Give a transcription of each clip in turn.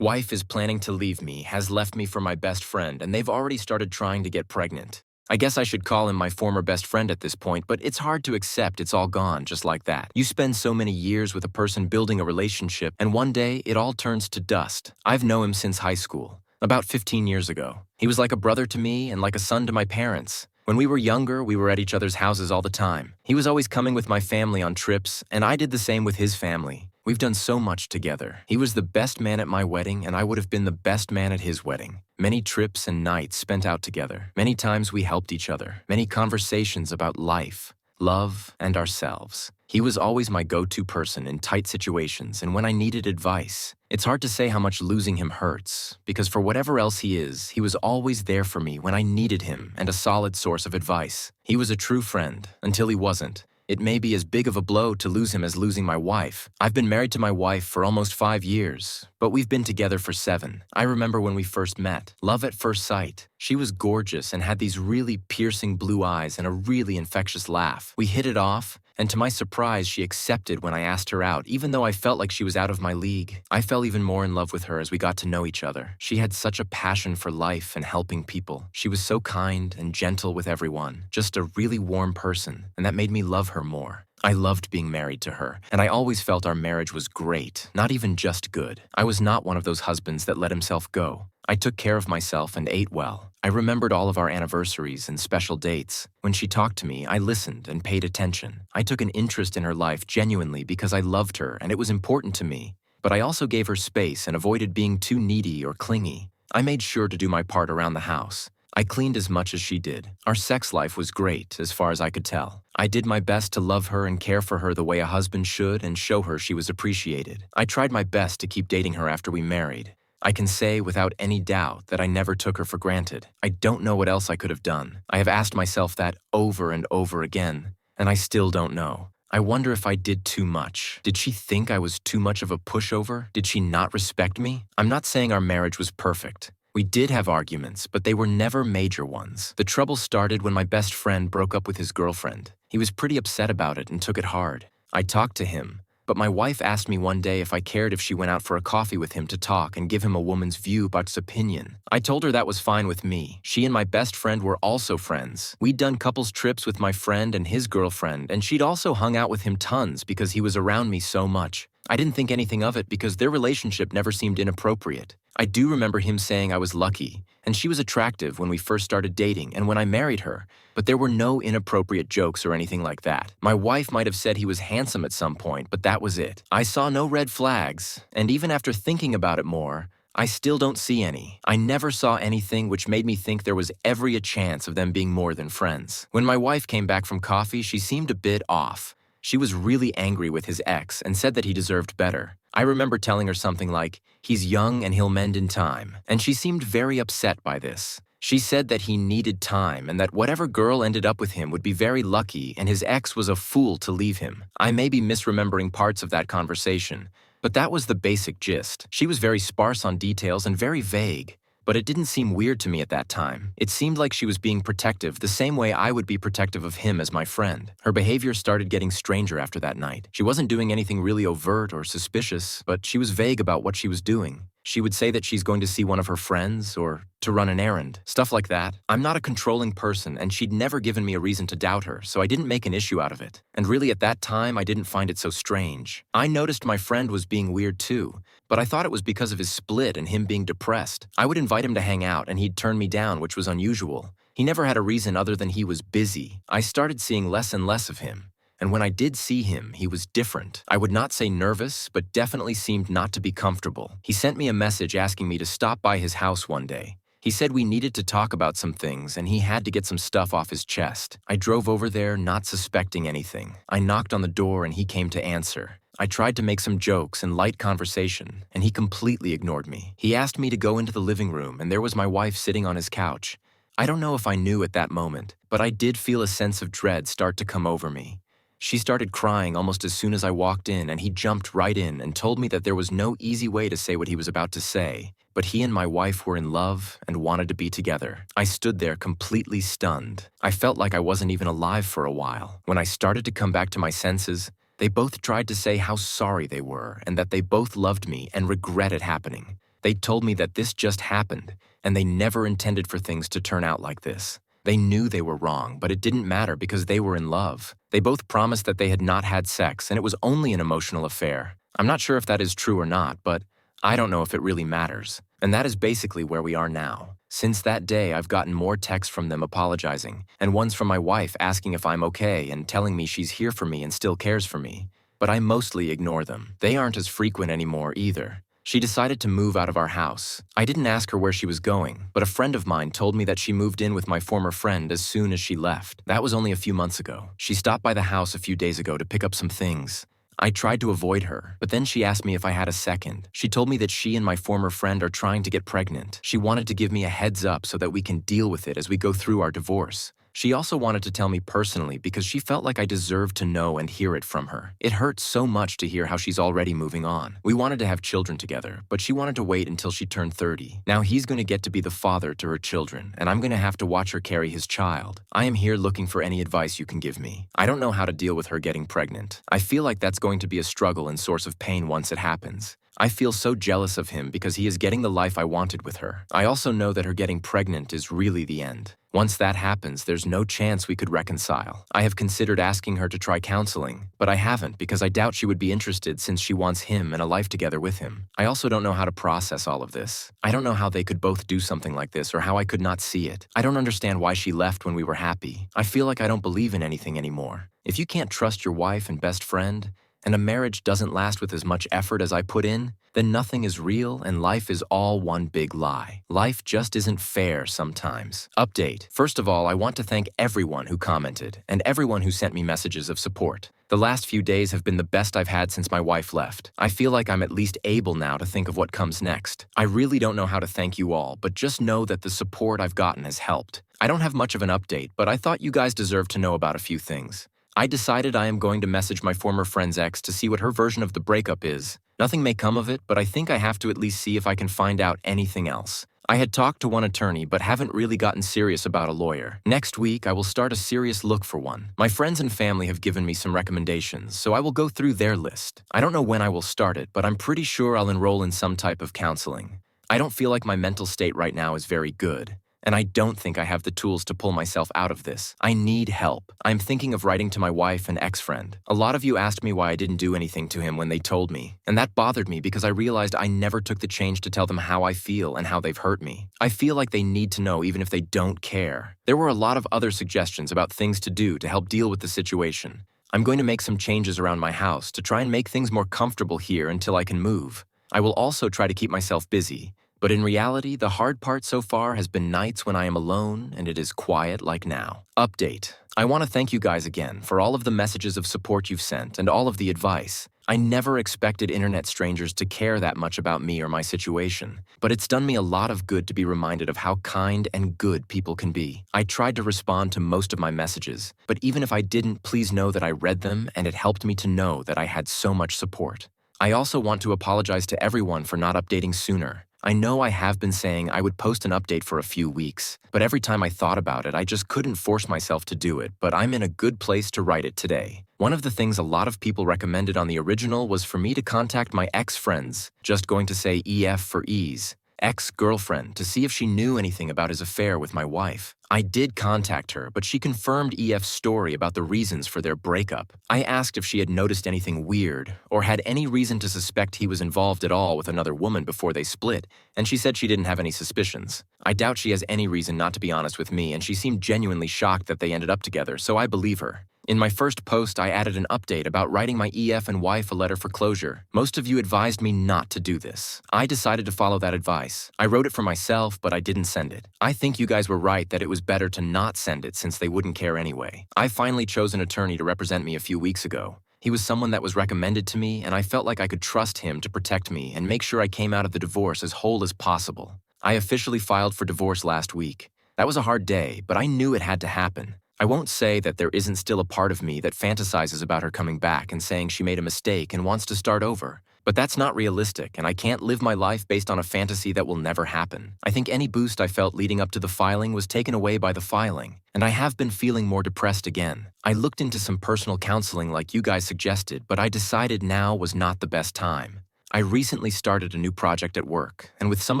Wife is planning to leave me, has left me for my best friend, and they've already started trying to get pregnant. I guess I should call him my former best friend at this point, but it's hard to accept it's all gone just like that. You spend so many years with a person building a relationship, and one day it all turns to dust. I've known him since high school, about 15 years ago. He was like a brother to me and like a son to my parents. When we were younger, we were at each other's houses all the time. He was always coming with my family on trips, and I did the same with his family. We've done so much together. He was the best man at my wedding, and I would have been the best man at his wedding. Many trips and nights spent out together. Many times we helped each other. Many conversations about life, love, and ourselves. He was always my go-to person in tight situations and when I needed advice. It's hard to say how much losing him hurts, because for whatever else he was always there for me when I needed him and a solid source of advice. He was a true friend until he wasn't. It may be as big of a blow to lose him as losing my wife. I've been married to my wife for almost 5 years, but we've been together for 7. I remember when we first met. Love at first sight. She was gorgeous and had these really piercing blue eyes and a really infectious laugh. We hit it off, and to my surprise, she accepted when I asked her out, even though I felt like she was out of my league. I fell even more in love with her as we got to know each other. She had such a passion for life and helping people. She was so kind and gentle with everyone, just a really warm person, and that made me love her more. I loved being married to her, and I always felt our marriage was great, not even just good. I was not one of those husbands that let himself go. I took care of myself and ate well. I remembered all of our anniversaries and special dates. When she talked to me, I listened and paid attention. I took an interest in her life genuinely because I loved her and it was important to me. But I also gave her space and avoided being too needy or clingy. I made sure to do my part around the house. I cleaned as much as she did. Our sex life was great, as far as I could tell. I did my best to love her and care for her the way a husband should and show her she was appreciated. I tried my best to keep dating her after we married. I can say without any doubt that I never took her for granted. I don't know what else I could have done. I have asked myself that over and over again, and I still don't know. I wonder if I did too much. Did she think I was too much of a pushover? Did she not respect me? I'm not saying our marriage was perfect. We did have arguments, but they were never major ones. The trouble started when my best friend broke up with his girlfriend. He was pretty upset about it and took it hard. I talked to him, but my wife asked me one day if I cared if she went out for a coffee with him to talk and give him a woman's view about his opinion. I told her that was fine with me. She and my best friend were also friends. We'd done couples trips with my friend and his girlfriend, and she'd also hung out with him tons because he was around me so much. I didn't think anything of it because their relationship never seemed inappropriate. I do remember him saying I was lucky, and she was attractive when we first started dating and when I married her, but there were no inappropriate jokes or anything like that. My wife might have said he was handsome at some point, but that was it. I saw no red flags, and even after thinking about it more, I still don't see any. I never saw anything which made me think there was ever a chance of them being more than friends. When my wife came back from coffee, she seemed a bit off. She was really angry with his ex and said that he deserved better. I remember telling her something like, "He's young and he'll mend in time," and she seemed very upset by this. She said that he needed time and that whatever girl ended up with him would be very lucky and his ex was a fool to leave him. I may be misremembering parts of that conversation, but that was the basic gist. She was very sparse on details and very vague. But it didn't seem weird to me at that time. It seemed like she was being protective the same way I would be protective of him as my friend. Her behavior started getting stranger after that night. She wasn't doing anything really overt or suspicious, but she was vague about what she was doing. She would say that she's going to see one of her friends or to run an errand, stuff like that. I'm not a controlling person, and she'd never given me a reason to doubt her, so I didn't make an issue out of it. And really at that time, I didn't find it so strange. I noticed my friend was being weird too, but I thought it was because of his split and him being depressed. I would invite him to hang out, and he'd turn me down, which was unusual. He never had a reason other than he was busy. I started seeing less and less of him. And when I did see him, he was different. I would not say nervous, but definitely seemed not to be comfortable. He sent me a message asking me to stop by his house one day. He said we needed to talk about some things and he had to get some stuff off his chest. I drove over there not suspecting anything. I knocked on the door and he came to answer. I tried to make some jokes and light conversation, and he completely ignored me. He asked me to go into the living room and there was my wife sitting on his couch. I don't know if I knew at that moment, but I did feel a sense of dread start to come over me. She started crying almost as soon as I walked in, and he jumped right in and told me that there was no easy way to say what he was about to say, but he and my wife were in love and wanted to be together. I stood there completely stunned. I felt like I wasn't even alive for a while. When I started to come back to my senses, they both tried to say how sorry they were and that they both loved me and regret it happening. They told me that this just happened, and they never intended for things to turn out like this. They knew they were wrong, but it didn't matter because they were in love. They both promised that they had not had sex, and it was only an emotional affair. I'm not sure if that is true or not, but I don't know if it really matters. And that is basically where we are now. Since that day, I've gotten more texts from them apologizing, and ones from my wife asking if I'm okay and telling me she's here for me and still cares for me. But I mostly ignore them. They aren't as frequent anymore either. She decided to move out of our house. I didn't ask her where she was going, but a friend of mine told me that she moved in with my former friend as soon as she left. That was only a few months ago. She stopped by the house a few days ago to pick up some things. I tried to avoid her, but then she asked me if I had a second. She told me that she and my former friend are trying to get pregnant. She wanted to give me a heads up so that we can deal with it as we go through our divorce. She also wanted to tell me personally because she felt like I deserved to know and hear it from her. It hurts so much to hear how she's already moving on. We wanted to have children together, but she wanted to wait until she turned 30. Now he's going to get to be the father to her children, and I'm going to have to watch her carry his child. I am here looking for any advice you can give me. I don't know how to deal with her getting pregnant. I feel like that's going to be a struggle and source of pain once it happens. I feel so jealous of him because he is getting the life I wanted with her. I also know that her getting pregnant is really the end. Once that happens, there's no chance we could reconcile. I have considered asking her to try counseling, but I haven't because I doubt she would be interested since she wants him and a life together with him. I also don't know how to process all of this. I don't know how they could both do something like this or how I could not see it. I don't understand why she left when we were happy. I feel like I don't believe in anything anymore. If you can't trust your wife and best friend, and a marriage doesn't last with as much effort as I put in, then nothing is real and life is all one big lie. Life just isn't fair sometimes. Update. First of all, I want to thank everyone who commented and everyone who sent me messages of support. The last few days have been the best I've had since my wife left. I feel like I'm at least able now to think of what comes next. I really don't know how to thank you all, but just know that the support I've gotten has helped. I don't have much of an update, but I thought you guys deserved to know about a few things. I decided I am going to message my former friend's ex to see what her version of the breakup is. Nothing may come of it, but I think I have to at least see if I can find out anything else. I had talked to one attorney, but haven't really gotten serious about a lawyer. Next week, I will start a serious look for one. My friends and family have given me some recommendations, so I will go through their list. I don't know when I will start it, but I'm pretty sure I'll enroll in some type of counseling. I don't feel like my mental state right now is very good. And I don't think I have the tools to pull myself out of this. I need help. I'm thinking of writing to my wife and ex-friend. A lot of you asked me why I didn't do anything to him when they told me. And that bothered me because I realized I never took the change to tell them how I feel and how they've hurt me. I feel like they need to know even if they don't care. There were a lot of other suggestions about things to do to help deal with the situation. I'm going to make some changes around my house to try and make things more comfortable here until I can move. I will also try to keep myself busy. But in reality, the hard part so far has been nights when I am alone and it is quiet like now. Update. I want to thank you guys again for all of the messages of support you've sent and all of the advice. I never expected internet strangers to care that much about me or my situation, but it's done me a lot of good to be reminded of how kind and good people can be. I tried to respond to most of my messages, but even if I didn't, please know that I read them and it helped me to know that I had so much support. I also want to apologize to everyone for not updating sooner. I know I have been saying I would post an update for a few weeks, but every time I thought about it, I just couldn't force myself to do it, but I'm in a good place to write it today. One of the things a lot of people recommended on the original was for me to contact my ex-friends, just going to say EF for ease, ex-girlfriend, to see if she knew anything about his affair with my wife. I did contact her, but she confirmed EF's story about the reasons for their breakup. I asked if she had noticed anything weird or had any reason to suspect he was involved at all with another woman before they split, and she said she didn't have any suspicions. I doubt she has any reason not to be honest with me, and she seemed genuinely shocked that they ended up together, so I believe her. In my first post, I added an update about writing my EF and wife a letter for closure. Most of you advised me not to do this. I decided to follow that advice. I wrote it for myself, but I didn't send it. I think you guys were right that it was better to not send it since they wouldn't care anyway. I finally chose an attorney to represent me a few weeks ago. He was someone that was recommended to me, and I felt like I could trust him to protect me and make sure I came out of the divorce as whole as possible. I officially filed for divorce last week. That was a hard day, but I knew it had to happen. I won't say that there isn't still a part of me that fantasizes about her coming back and saying she made a mistake and wants to start over. But that's not realistic, and I can't live my life based on a fantasy that will never happen. I think any boost I felt leading up to the filing was taken away by the filing, and I have been feeling more depressed again. I looked into some personal counseling like you guys suggested, but I decided now was not the best time. I recently started a new project at work, and with some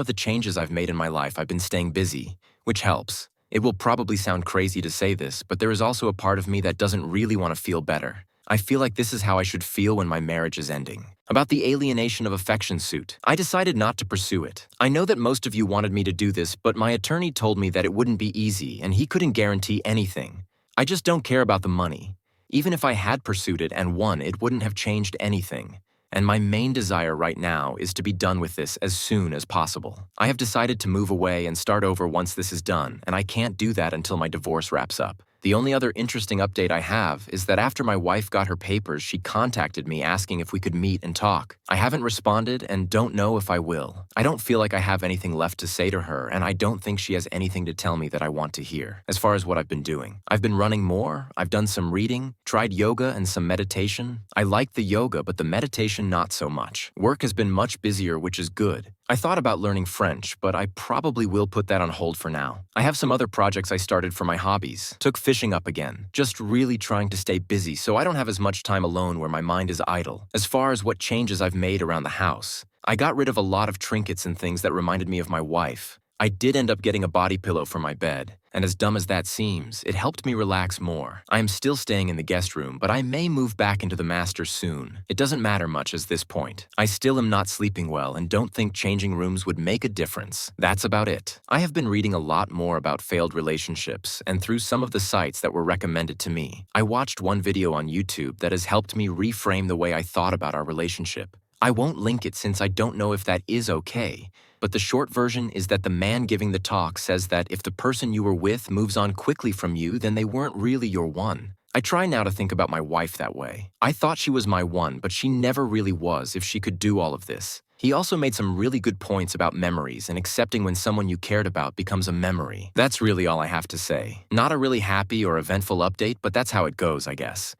of the changes I've made in my life, I've been staying busy, which helps. It will probably sound crazy to say this, but there is also a part of me that doesn't really want to feel better. I feel like this is how I should feel when my marriage is ending. About the alienation of affection suit, I decided not to pursue it. I know that most of you wanted me to do this, but my attorney told me that it wouldn't be easy and he couldn't guarantee anything. I just don't care about the money. Even if I had pursued it and won, it wouldn't have changed anything. And my main desire right now is to be done with this as soon as possible. I have decided to move away and start over once this is done, and I can't do that until my divorce wraps up. The only other interesting update I have is that after my wife got her papers, she contacted me asking if we could meet and talk. I haven't responded and don't know if I will. I don't feel like I have anything left to say to her, and I don't think she has anything to tell me that I want to hear. As far as what I've been doing, I've been running more, I've done some reading, tried yoga and some meditation. I like the yoga, but the meditation not so much. Work has been much busier, which is good. I thought about learning French, but I probably will put that on hold for now. I have some other projects I started for my hobbies. Took fishing up again. Just really trying to stay busy so I don't have as much time alone where my mind is idle. As far as what changes I've made around the house, I got rid of a lot of trinkets and things that reminded me of my wife. I did end up getting a body pillow for my bed, and as dumb as that seems, it helped me relax more. I am still staying in the guest room, but I may move back into the master soon. It doesn't matter much at this point. I still am not sleeping well and don't think changing rooms would make a difference. That's about it. I have been reading a lot more about failed relationships, and through some of the sites that were recommended to me, I watched one video on YouTube that has helped me reframe the way I thought about our relationship. I won't link it since I don't know if that is okay. But the short version is that the man giving the talk says that if the person you were with moves on quickly from you, then they weren't really your one. I try now to think about my wife that way. I thought she was my one, but she never really was if she could do all of this. He also made some really good points about memories and accepting when someone you cared about becomes a memory. That's really all I have to say. Not a really happy or eventful update, but that's how it goes, I guess.